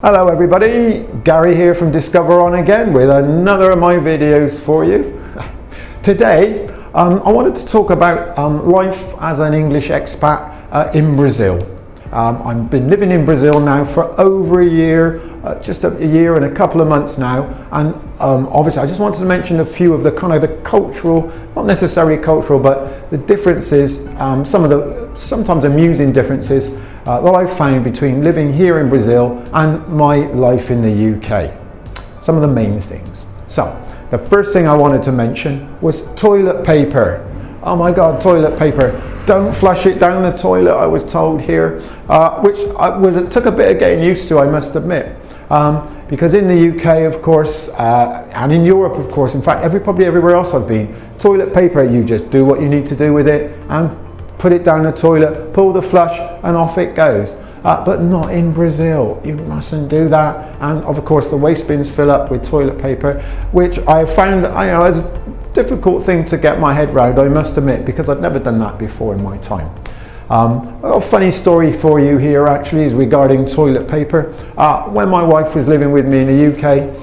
Hello everybody, Gary here from Discover On again with another of my videos for you. Today I wanted to talk about life as an English expat in Brazil. I've been living in Brazil now for over a year, just a year and a couple of months now, and obviously I just wanted to mention a few of the kind of the cultural, not necessarily cultural, but the differences, some of the sometimes amusing differences that I've found between living here in Brazil and my life in the UK. Some of the main things. So, the first thing I wanted to mention was toilet paper. Oh my God, toilet paper. Don't flush it down the toilet, I was told here, which it took a bit of getting used to, I must admit. Because in the UK, of course, and in Europe, of course, in fact, probably everywhere else I've been, toilet paper, you just do what you need to do with it and put it down the toilet, pull the flush, and off it goes. But not in Brazil. You mustn't do that. And of course, the waste bins fill up with toilet paper, which I found, as a difficult thing to get my head around, I must admit, because I'd never done that before in my time. A funny story for you here actually is regarding toilet paper. When my wife was living with me in the UK,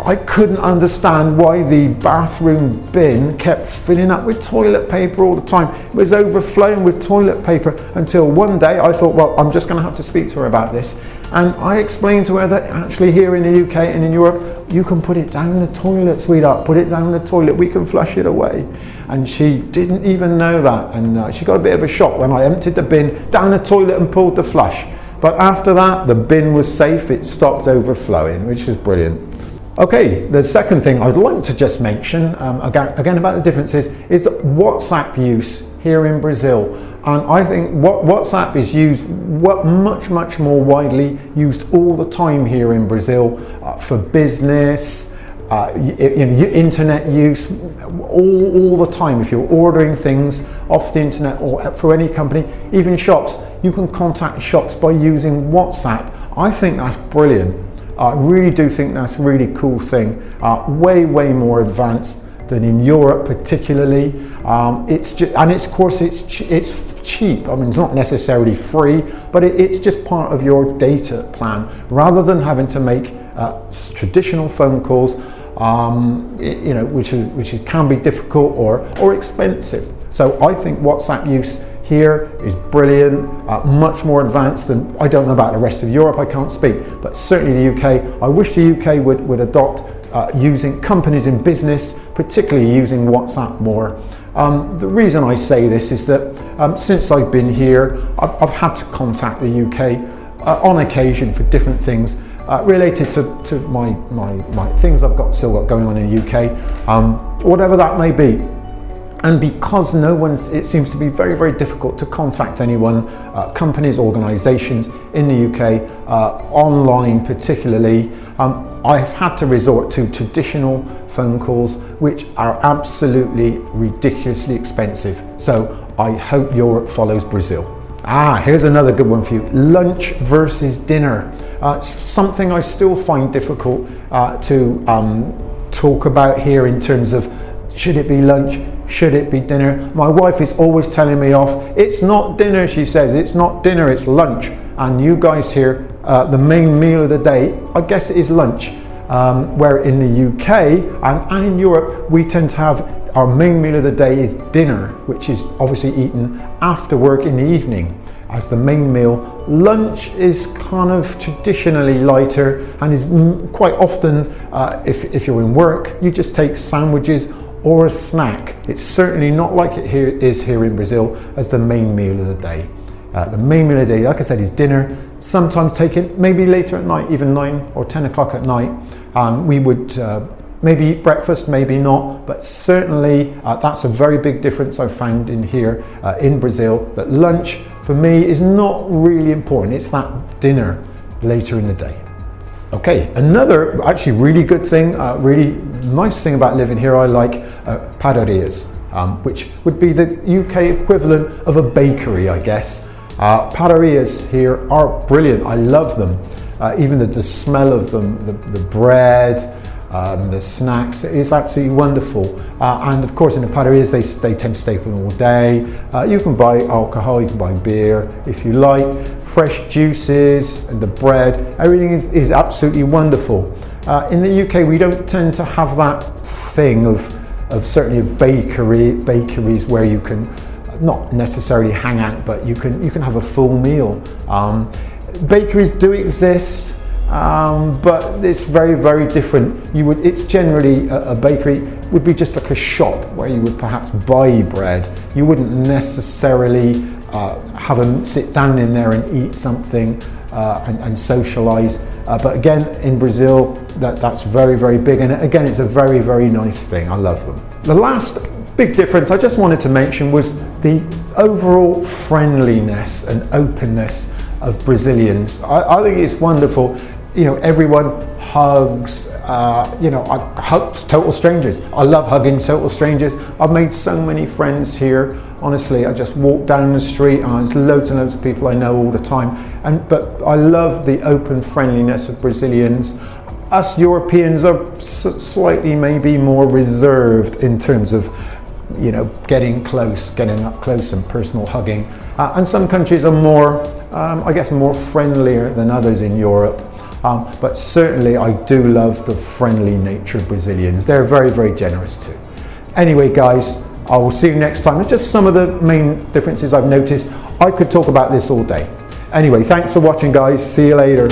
I couldn't understand why the bathroom bin kept filling up with toilet paper all the time. It was overflowing with toilet paper until one day I thought, well, I'm just going to have to speak to her about this. And I explained to her that actually here in the UK and in Europe, you can put it down the toilet, sweetheart, put it down the toilet, we can flush it away. And she didn't even know that. And she got a bit of a shock when I emptied the bin down the toilet and pulled the flush. But after that, the bin was safe, it stopped overflowing, which was brilliant. Okay, the second thing I'd like to just mention, again about the differences, is the WhatsApp use here in Brazil. And I think WhatsApp is used much more widely used all the time here in Brazil for business, internet use, all the time. If you're ordering things off the internet or for any company, even shops, you can contact shops by using WhatsApp. I think that's brilliant. I really do think that's a really cool thing. Way more advanced than in Europe, particularly. It's cheap. I mean, it's not necessarily free, but it's just part of your data plan, rather than having to make traditional phone calls, which can be difficult or expensive. So I think WhatsApp use here is brilliant, much more advanced than, I don't know about the rest of Europe, I can't speak, but certainly the UK. I wish the UK would adopt using companies in business, particularly using WhatsApp more. The reason I say this is that since I've been here, I've had to contact the UK on occasion for different things related to my things I've still got going on in the UK, whatever that may be. And because it seems to be very difficult to contact anyone, companies, organisations in the UK, online particularly, I've had to resort to traditional phone calls, which are absolutely ridiculously expensive. So I hope Europe follows Brazil. Here's another good one for you. Lunch versus dinner. Something I still find difficult to talk about here in terms of, should it be lunch? Should it be dinner? My wife is always telling me off. It's not dinner, she says. It's not dinner, it's lunch. And you guys here, the main meal of the day, I guess it is lunch. Where in the UK and in Europe, we tend to have our main meal of the day is dinner, which is obviously eaten after work in the evening as the main meal. Lunch is kind of traditionally lighter and is quite often, if you're in work, you just take sandwiches or a snack. It's certainly not like it is here in Brazil as the main meal of the day. The main meal of the day, like I said, is dinner, sometimes taken maybe later at night, even 9 or 10 o'clock at night. We would maybe eat breakfast, maybe not, but certainly that's a very big difference I've found in here in Brazil, that lunch for me is not really important. It's that dinner later in the day. Okay, another actually really good thing, really nice thing about living here, I like padarias, which would be the UK equivalent of a bakery, I guess. Padarias here are brilliant, I love them. Even the smell of them, the bread, the snacks. It's absolutely wonderful. And of course in the padarias they tend to stay open all day. You can buy alcohol, you can buy beer if you like, fresh juices, and the bread, everything is absolutely wonderful. In the UK we don't tend to have that thing of certainly bakeries where you can not necessarily hang out, but you can have a full meal. Bakeries do exist, but it's very, very different. It's generally a bakery would be just like a shop where you would perhaps buy bread. You wouldn't necessarily have them sit down in there and eat something and socialize. But again, in Brazil, that's very, very big. And again, it's a very, very nice thing. I love them. The last big difference I just wanted to mention was the overall friendliness and openness of Brazilians. I think it's wonderful. You know, everyone hugs. You know, I hug total strangers. I love hugging total strangers. I've made so many friends here. Honestly, I just walk down the street and there's loads and loads of people I know all the time. But I love the open friendliness of Brazilians. Us Europeans are slightly maybe more reserved in terms of, you know, getting up close and personal hugging. And some countries are more, I guess, more friendlier than others in Europe. But certainly I do love the friendly nature of Brazilians. They're very, very generous too. Anyway, guys, I will see you next time. It's just some of the main differences I've noticed. I could talk about this all day. Anyway, thanks for watching, guys. See you later.